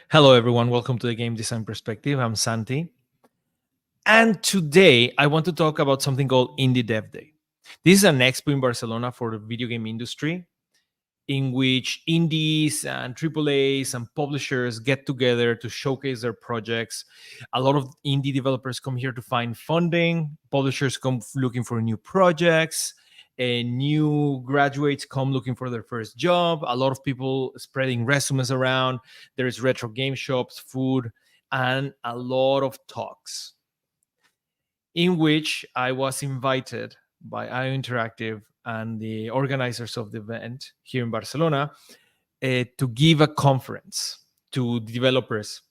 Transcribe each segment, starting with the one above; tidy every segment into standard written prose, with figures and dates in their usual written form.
Hello, everyone. Welcome to the Game Design Perspective. I'm Santi. And today I want to talk about something called Indie Dev Day. This is an expo in Barcelona for the video game industry in which indies and AAAs and publishers get together to showcase their projects. A lot of indie developers come here to find funding, publishers come looking for new projects, and new graduates come looking for their first job. A lot of people spreading resumes around. There's retro game shops, food, and a lot of talks in which I was invited by IO Interactive and the organizers of the event here in Barcelona to give a conference to developers.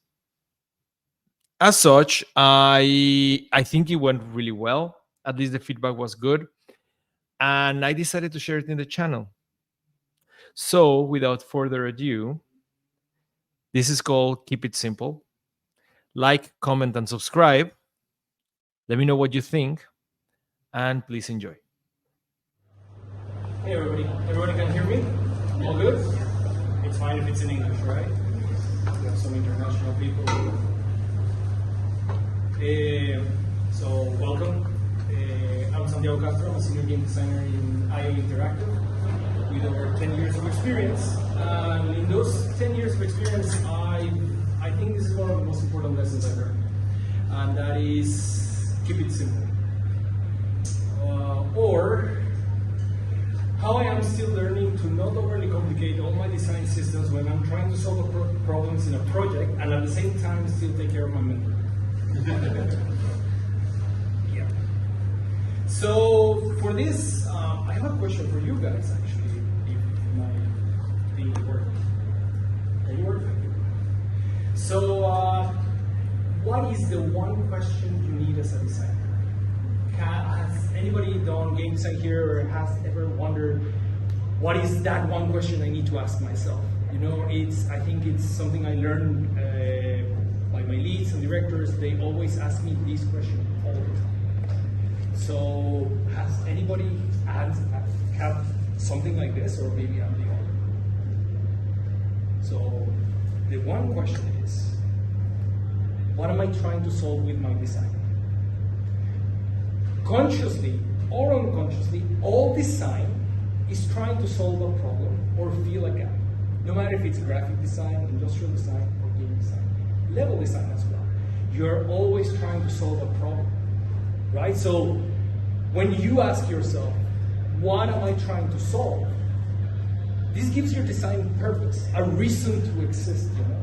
As such, I think it went really well. At least the feedback was good, and I decided to share it in the channel. So, without further ado, this is called Keep It Simple. Like, comment, and subscribe. Let me know what you think, and please enjoy. Hey everybody, everybody can hear me? All good? It's fine if it's in English, right? We have some international people. So welcome. I'm Santiago Castro. I'm a senior game designer in IO Interactive with over 10 years of experience. And in those 10 years of experience, I think this is one of the most important lessons I've learned. And that is keep it simple. Or how I am still learning to not overly complicate all my design systems when I'm trying to solve problems in a project and at the same time still take care of my mentor. Yeah. So for this, I have a question for you guys actually, if my thing is working. Are you working? So what is the one question you need as a designer? Has anybody done game design here or has ever wondered what is that one question I need to ask myself? You know, I think it's something I learned by my leads and directors. They always ask me this question all the time. So has anybody have something like this, or maybe I'm the only one? So the one question is, what am I trying to solve with my design? Consciously or unconsciously, all design is trying to solve a problem or fill a gap. No matter if it's graphic design, industrial design, or game design. Level design as well. You're always trying to solve a problem, right? So when you ask yourself, what am I trying to solve? This gives your design purpose, a reason to exist, you know?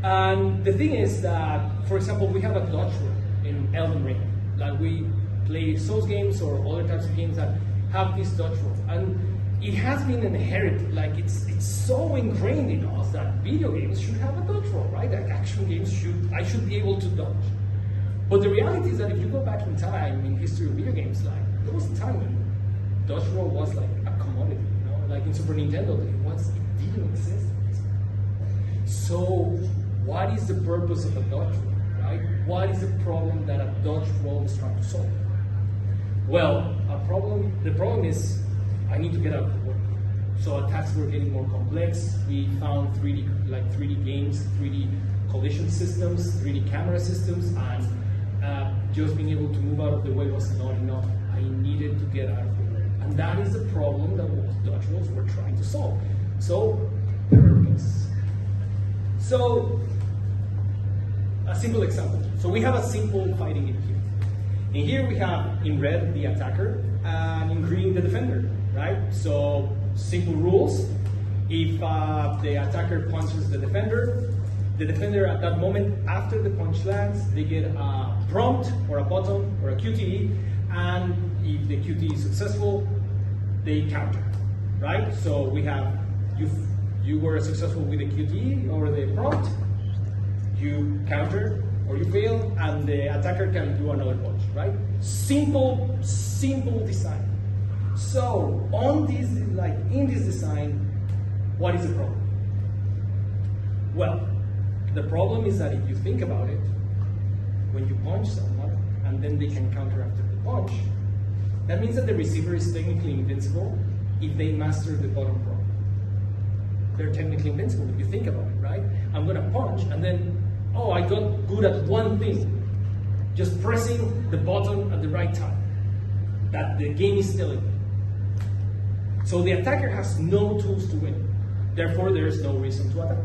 And the thing is that, for example, we have a dodge roll in Elden Ring. Like we play Souls games or other types of games that have this dodge roll, and it has been inherited. Like it's so ingrained in us that video games should have a dodge roll, right? Like action games I should be able to dodge. But the reality is that if you go back in time in history of video games, like there was a time when dodge roll was like a commodity, you know, like in Super Nintendo, it didn't exist. So what is the purpose of a dodge roll? Right? What is the problem that a dodge roll is trying to solve? Well, the problem is I need to get out of work. So attacks were getting more complex. We found 3D games, 3D collision systems, 3D camera systems, and just being able to move out of the way was not enough. I needed to get out of the way. And that is the problem that dodge rolls were trying to solve. So, purpose. So, a simple example. So we have a simple fighting game here. In here we have in red the attacker and in green the defender, right? So simple rules. If the attacker punches the defender at that moment after the punch lands, they get a prompt or a button or a QTE, and if the QTE is successful, they counter, right? So we have, you were successful with the QTE or the prompt, you counter or you fail, and the attacker can do another punch, right? Simple design. So in this design, what is the problem? Well, the problem is that if you think about it, when you punch someone and then they can counter after the punch, that means that the receiver is technically invincible if they master the bottom prompt. they're technically invincible if you think about it, right? I'm gonna punch and then, oh, I got good at one thing, just pressing the button at the right time. That the game is telling me. So the attacker has no tools to win. Therefore, there is no reason to attack,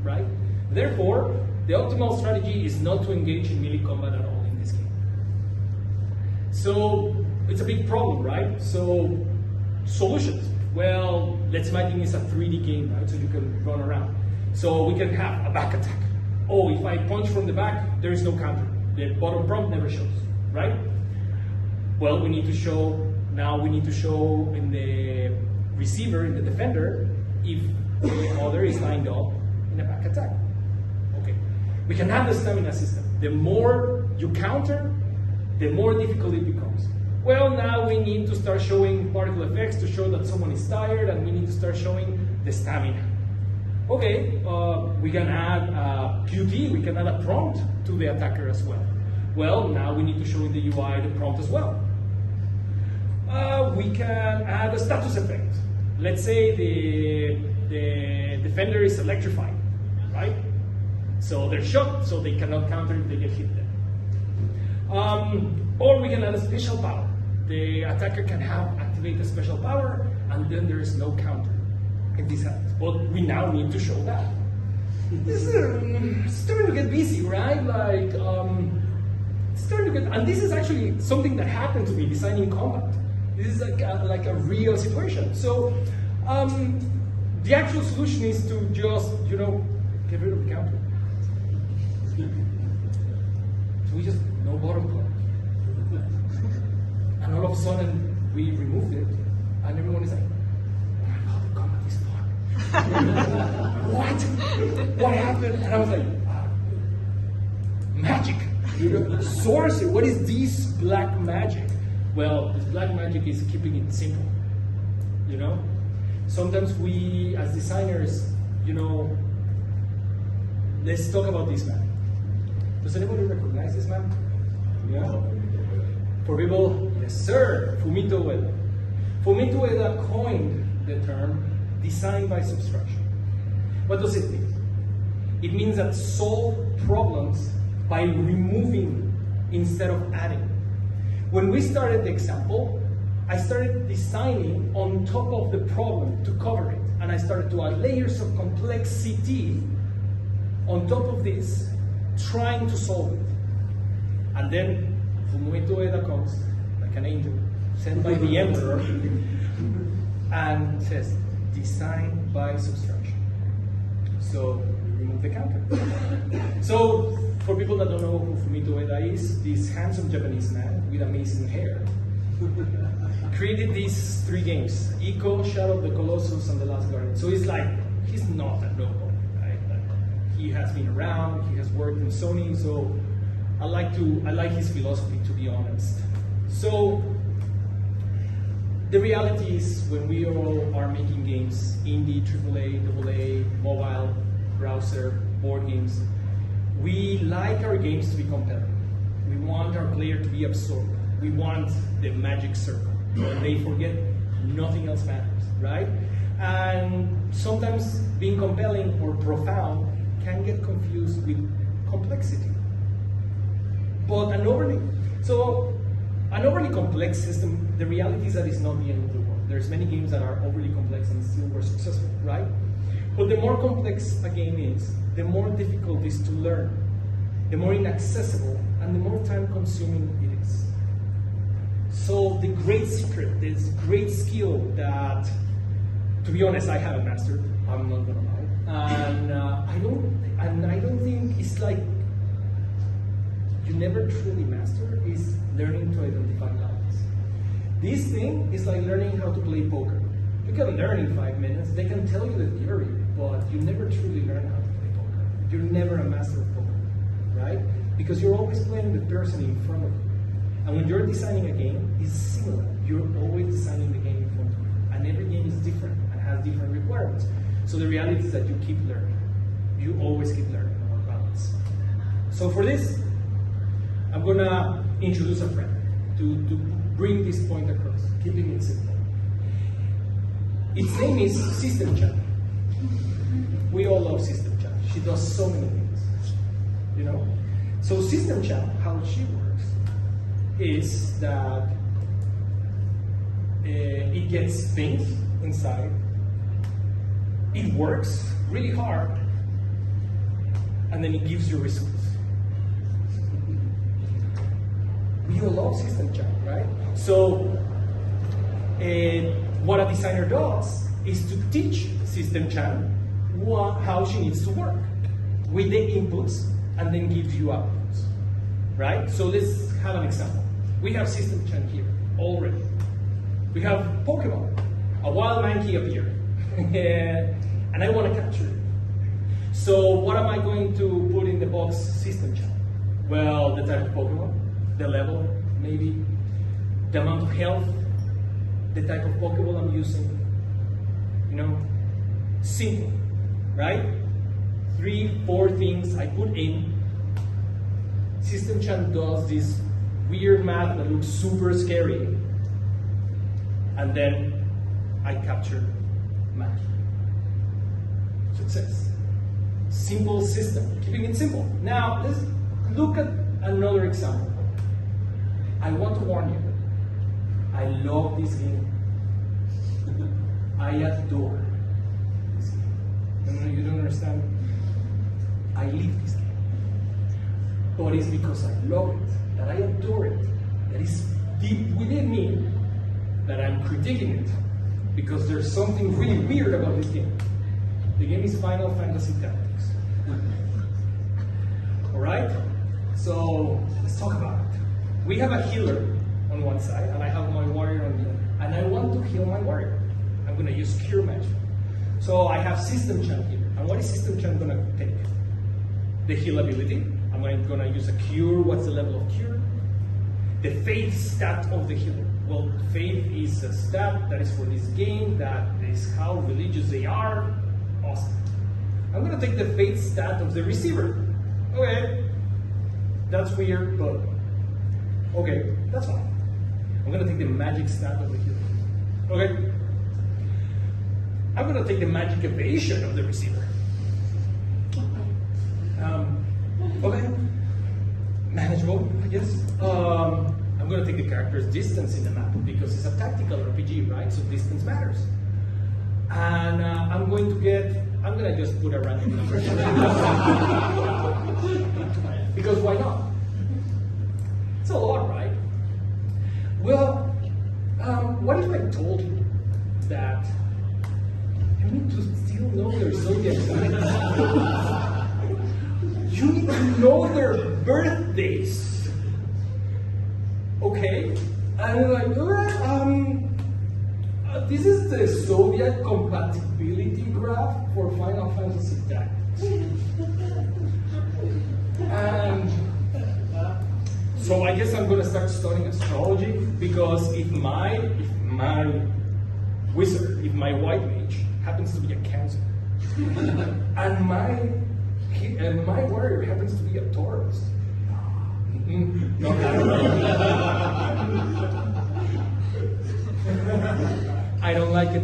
right? Therefore, the optimal strategy is not to engage in melee combat at all in this game. So it's a big problem, right? So solutions. Well, let's imagine it's a 3D game, right? So you can run around. So we can have a back attack. Oh, if I punch from the back, there is no counter. The bottom prompt never shows, right? Well, we need to show in the receiver, in the defender, if the other is lined up in a back attack. Okay. We can have the stamina system. The more you counter, the more difficult it becomes. Well, now we need to start showing particle effects to show that someone is tired, and we need to start showing the stamina. Okay, we can add a QT, we can add a prompt to the attacker as well. Well, now we need to show in the UI the prompt as well. We can add a status effect. Let's say the defender is electrified, right? So they're shocked, so they cannot counter if they get hit there. Or we can add a special power. The attacker can activate a special power, and then there is no counter if this happens. But we now need to show that. This is starting to get busy, right? Like, starting to get, and this is actually something that happened to me designing combat. This is like a real situation. So the actual solution is to just, get rid of the counter. So we just no bottom block. And all of a sudden we removed it, and everyone is like, oh my god, the combat is fun. What? What happened? And I was like, magic. Sorcery. What is this black magic? Well, this black magic is keeping it simple. Sometimes we, as designers, let's talk about this man. Does anybody recognize this man? Yeah. For people, yes sir, Fumito Ueda. Fumito Ueda coined the term design by subtraction. What does it mean? It means that solve problems by removing instead of adding. When we started the example, I started designing on top of the problem to cover it, and I started to add layers of complexity on top of this, trying to solve it. And then Fumito Ueda comes, like an angel, sent by the emperor, and says, design by subtraction. So we remove the counter. So for people that don't know who Fumito Ueda is, this handsome Japanese man with amazing hair created these 3 games: Eco, Shadow of the Colossus, and The Last Guardian. So he's not a nobody, right? He has been around, he has worked in Sony, so I like his philosophy, to be honest. So the reality is, when we all are making games, indie, AAA, AA, mobile, browser, board games, we like our games to be compelling. We want our player to be absorbed. We want the magic circle. When they forget, nothing else matters, right? And sometimes being compelling or profound can get confused with complexity. But an overly complex system, the reality is that it's not the end of the world. There's many games that are overly complex and still were successful, right? But the more complex a game is, the more difficult it is to learn, the more inaccessible, and the more time-consuming it is. So the great secret, this great skill that, to be honest, I haven't mastered. I'm not gonna lie, and I don't think it's like you never truly master, is learning to identify lines. This thing is like learning how to play poker. You can learn in 5 minutes. They can tell you the theory, but you never truly learn how to play poker. You're never a master of poker, right? Because you're always playing the person in front of you. And when you're designing a game, it's similar. You're always designing the game in front of you. And every game is different and has different requirements. So the reality is that you keep learning. You always keep learning about balance. So for this, I'm gonna introduce a friend to bring this point across, keeping it simple. Its name is System Chat. We all love System Chat. She does so many things, you know? So System Chat, how she works, is that it gets things inside, it works really hard, and then it gives you results. We all love System Chat, right? So what a designer does is to teach System Chat how she needs to work with the inputs and then gives you outputs, right? So let's have an example. We have System Chat here already. We have Pokemon. A wild monkey appeared, and I want to capture it. So what am I going to put in the box System Chat? Well, the type of Pokemon, the level, maybe, the amount of health, the type of Pokeball I'm using, you know, simple, right? 3, 4 things I put in. System Chat does this weird math that looks super scary, and then I capture magic. Success. Simple system, keeping it simple. Now, let's look at another example. I want to warn you, I love this game. I adore this game. You don't understand? I live this game. But it's because I love it, that I adore it, that is deep within me, that I'm critiquing it, because there's something really weird about this game. The game is Final Fantasy Tactics. Alright? So, let's talk about it. We have a healer on one side, and I have my warrior on the other. And I want to heal my warrior. I'm going to use Cure Magic. So I have System Chat here. And what is System Chat going to take? The heal ability. Am I going to use a Cure? What's the level of Cure? The Faith stat of the healer. Well, Faith is a stat that is for this game, that is how religious they are. Awesome. I'm going to take the Faith stat of the receiver. Okay. That's weird, but okay, that's fine. I'm going to take the magic stat of the healer. Okay. I'm going to take the magic evasion of the receiver. Okay. Manageable, I guess. I'm going to take the character's distance in the map because it's a tactical RPG, right? So distance matters. And I'm going to just put a random number. Because why not? It's a lot, right? Well, what if I told you that you need to still know their zodiac signs? You need to know their birthdays. Okay? And like, this is the zodiac compatibility graph for Final Fantasy Tactics. And so I guess I'm going to start studying astrology, because if my wizard, if my white mage happens to be a Cancer, and my warrior happens to be a Taurus, no, I don't like it.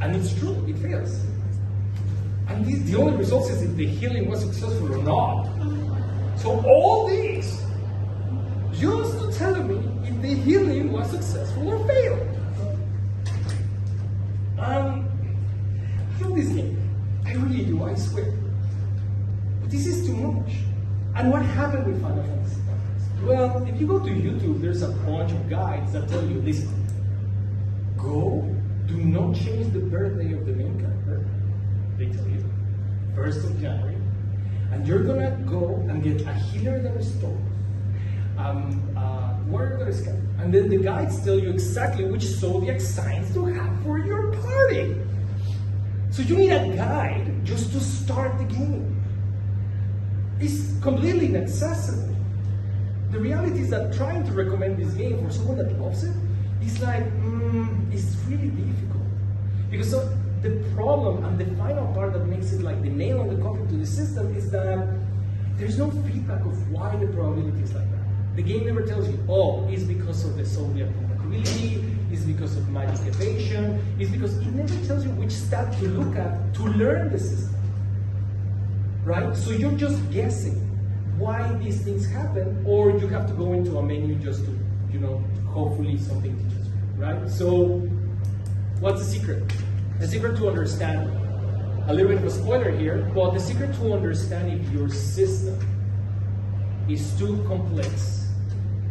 And it's true, it fails. And the only result is if the healing was successful or not. So all this, just to tell me if the healing was successful or failed. I love this game. I really do, I swear. But this is too much. And what happened with Final Fantasy Tactics? Well, if you go to YouTube, there's a bunch of guides that tell you, listen, do not change the birthday of the main character. They tell you, 1st of January. And you're gonna go and get a healer that restores, warrior that is scared. And then the guides tell you exactly which zodiac signs to have for your party. So you need a guide just to start the game. It's completely inaccessible. The reality is that trying to recommend this game for someone that loves it is like, it's really difficult. Because the problem and the final part that makes it like the nail on the coffin to the system is that there's no feedback of why the probability is like that. The game never tells you, oh, it's because of the zodiac compatibility, it's because of magic evasion, it's because it never tells you which stat to look at to learn the system. Right? So you're just guessing why these things happen, or you have to go into a menu just to, hopefully something teaches you, right? So what's the secret? The secret to understand, a little bit of a spoiler here, but the secret to understand if your system is too complex,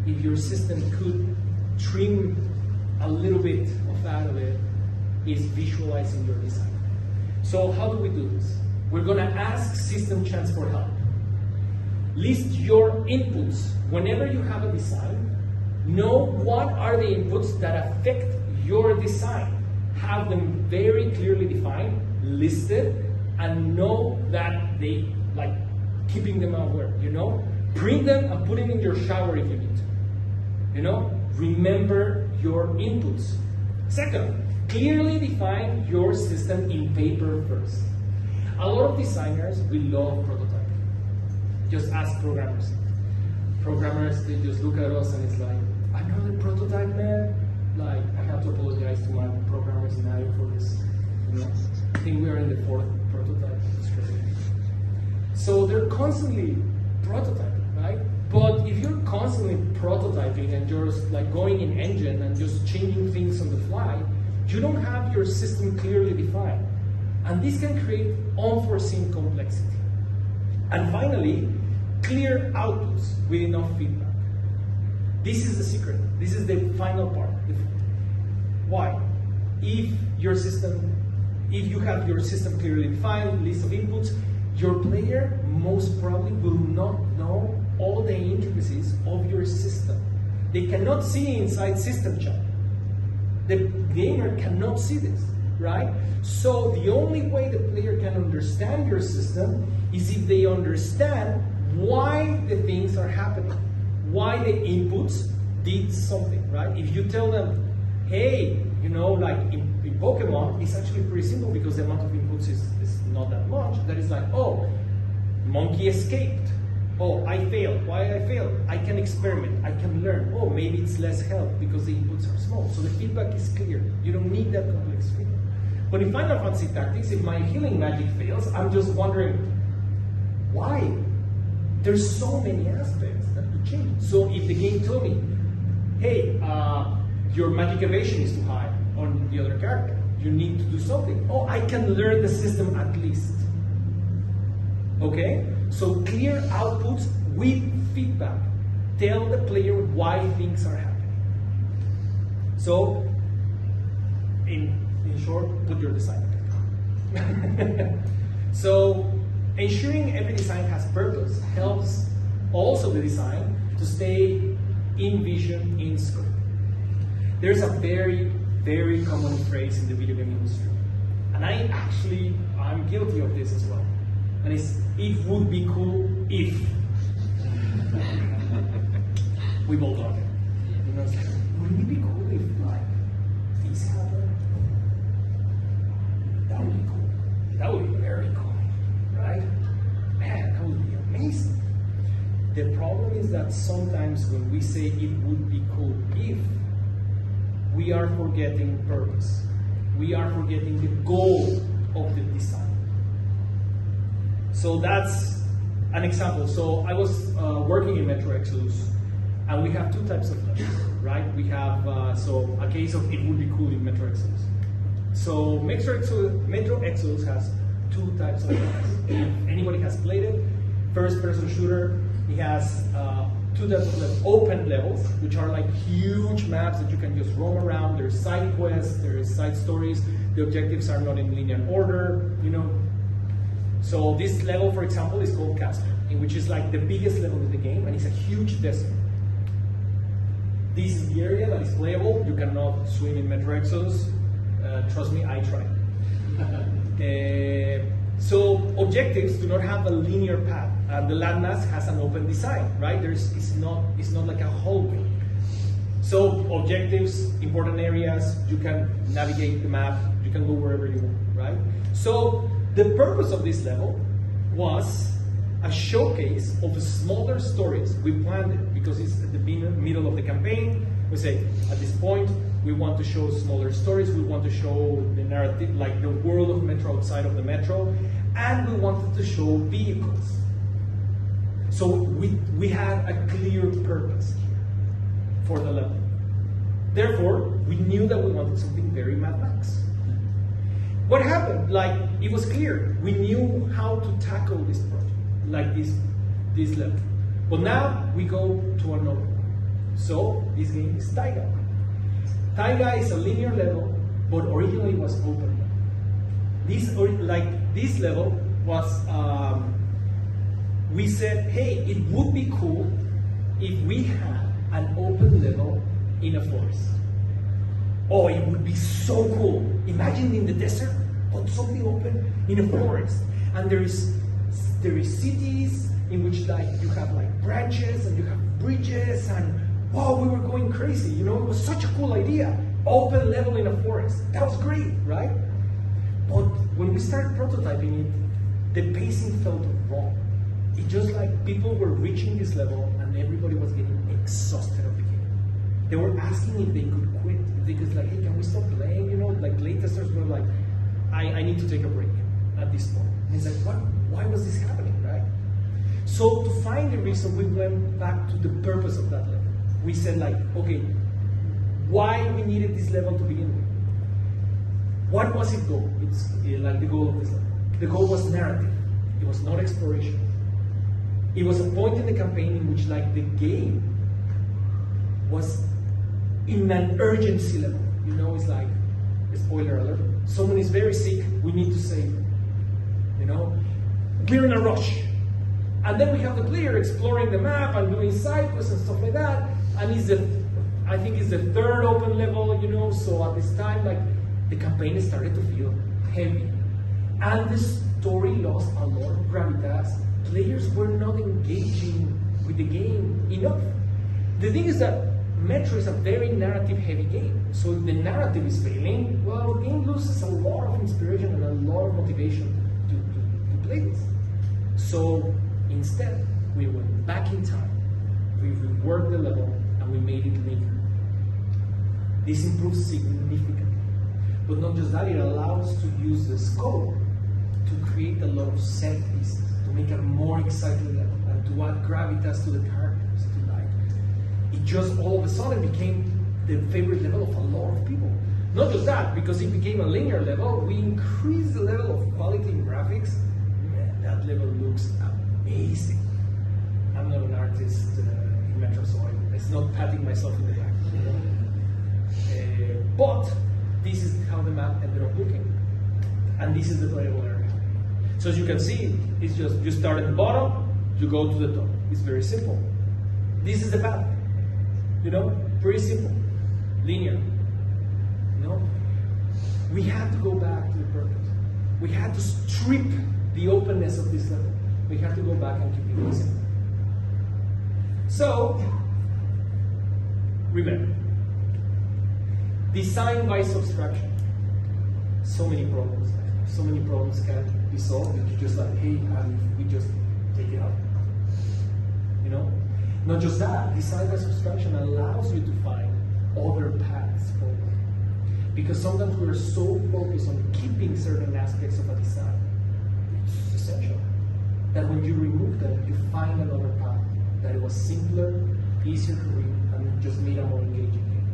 if your system could trim a little bit out of it, is visualizing your design. So how do we do this? We're gonna ask system chance for help. List your inputs. Whenever you have a design, know what are the inputs that affect your design. Have them very clearly defined, listed, and know that they, like, keeping them aware, Print them and put them in your shower if you need to. Remember your inputs. Second, clearly define your system in paper first. A lot of designers, we love prototyping. Just ask programmers. Programmers, they just look at us and it's like, another prototype, man? Like, I have to apologize to my programmers in I for this. I think we are in the 4th prototype. It's crazy. So they're constantly prototyping, right? But if you're constantly prototyping and you're just like going in engine and just changing things on the fly, you don't have your system clearly defined. And this can create unforeseen complexity. And finally, clear outputs with enough feedback. This is the secret. This is the final part. Why? If you have your system clearly defined, list of inputs, your player most probably will not know all the intricacies of your system. They cannot see inside system chat. The gamer cannot see this, right? So the only way the player can understand your system is if they understand why the things are happening, why the inputs did something, right? If you tell them, hey, like in Pokemon, it's actually pretty simple because the amount of inputs is not that much. That is like, oh, monkey escaped. Oh, I failed. Why I failed? I can experiment. I can learn. Oh, maybe it's less health because the inputs are small. So the feedback is clear. You don't need that complex feedback. But in Final Fantasy Tactics, if my healing magic fails, I'm just wondering, why? There's so many aspects that could change. So if the game told me, hey, your magic evasion is too high on the other character, you need to do something. Oh, I can learn the system at least. Okay? So clear outputs with feedback. Tell the player why things are happening. So, in short, put your design. So, ensuring every design has purpose helps also the design to stay in vision, in scope. There's a very, very common phrase in the video game industry. And I'm guilty of this as well. And it would be cool if. We've all done it. It's like, wouldn't it be cool if, like, this happened? That would be cool. That would be very cool, right? Man, that would be amazing. The problem is that sometimes when we say it would be cool if, we are forgetting purpose. We are forgetting the goal of the design. So that's an example. So I was working in Metro Exodus, and we have 2 types of levels, right? We have, a case of it would be cool in Metro Exodus. So Metro Exodus has 2 types of levels. If anybody has played it, first-person shooter, it has 2 types of levels. Open levels, which are like huge maps that you can just roam around. There's side quests, there's side stories. The objectives are not in linear order, So this level, for example, is called Castle, which is like the biggest level of the game, and it's a huge desert. This is the area that is playable. You cannot swim in Metro Exodus. Trust me, I tried. So objectives do not have a linear path, and the landmass has an open design, right? It's not like a hallway. So objectives, important areas, you can navigate the map, you can go wherever you want, right? So the purpose of this level was a showcase of the smaller stories. We planned it because it's at the middle of the campaign. We say, at this point, We want to show smaller stories. We want to show the narrative, like the world of Metro outside of the Metro. And we wanted to show vehicles. So we had a clear purpose here for the level. Therefore, we knew that we wanted something very Mad Max. What happened? Like, it was clear. We knew how to tackle this project, like this level. But now we go to another one. So this game is Taiga. Taiga is a linear level, but originally it was open. This level was, we said, hey, it would be cool if we had an open level in a forest. Oh, it would be so cool. Imagine in the desert, but something open in a forest. And there is cities in which like you have like branches and you have bridges and wow, we were going crazy. You know, it was such a cool idea. Open level in a forest. That was great, right? But when we started prototyping it, the pacing felt wrong. It just like people were reaching this level and everybody was getting exhausted of the game. They were asking if they could quit. If they could like, hey, can we stop playing? You know, like late testers were like, I need to take a break at this point. And it's like, what? Why was this happening, right? So to find the reason, we went back to the purpose of that level. We said like, okay, why we needed this level to begin with? What was its goal? It's like the goal of this level. The goal was narrative. It was not exploration. It was a point in the campaign in which like the game was in an urgency level. You know, it's like, spoiler alert, someone is very sick, we need to save them. You know, we're in a rush. And then we have the player exploring the map and doing side quests and stuff like that. And I think it's the third open level, you know, so at this time, like, the campaign started to feel heavy. And the story lost a lot of gravitas. Players were not engaging with the game enough. The thing is that Metro is a very narrative-heavy game. So if the narrative is failing, well, the game loses a lot of inspiration and a lot of motivation to play this. So instead, we went back in time, we reworked the level, and we made it linear. This improves significantly. But not just that, it allows to use the scope to create a lot of set pieces, to make a more exciting level, and to add gravitas to the characters, to like. It just all of a sudden became the favorite level of a lot of people. Not just that, because it became a linear level, we increased the level of quality in graphics. Man, that level looks amazing. I'm not an artist in Metro, so it's not patting myself in the back. But this is how the map ended up looking. And this is the playable area. So as you can see, it's just, you start at the bottom, you go to the top. It's very simple. This is the path. You know, pretty simple, linear. You know, we had to go back to the purpose. We had to strip the openness of this level. We had to go back and keep it simple. So, remember, design by subtraction. So many problems. So many problems can be solved if you just like, hey, we just take it out. You know? Not just that, design by subtraction allows you to find other paths forward. Because sometimes we're so focused on keeping certain aspects of a design, it's essential, that when you remove them, you find another path, that it was simpler, easier to read, and just made a more engaging game.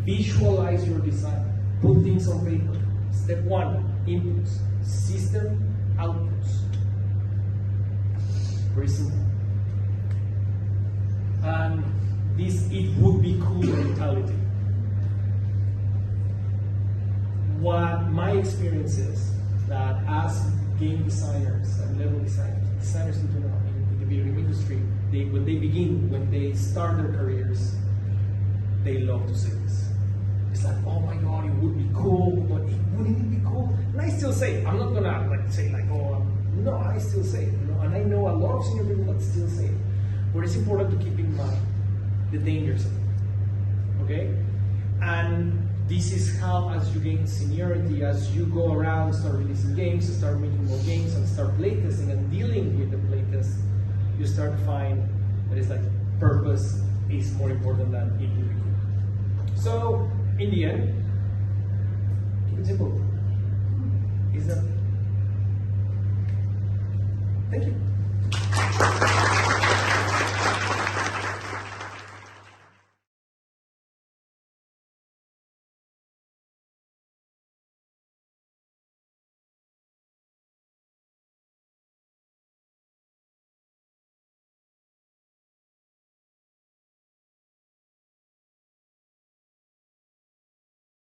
Visualize your design. Put things on paper. Step 1, inputs. System, outputs. Very simple. And this it would be cool mentality. What my experience is that as game designers and level designers in general in the video game industry, when they start their careers, they love to say this. It's like, oh my god, it would be cool, but wouldn't it be cool? And I still say it. I'm not gonna like say like, oh, no, I still say it. You know? And I know a lot of senior people that still say it. But it's important to keep in mind the dangers of it. Okay? And this is how, as you gain seniority, as you go around, start releasing games, start making more games, and start playtesting and dealing with the playtest, you start to find that it's like purpose is more important than it would be cool. So, in the end, keep it simple. Is that? Thank you.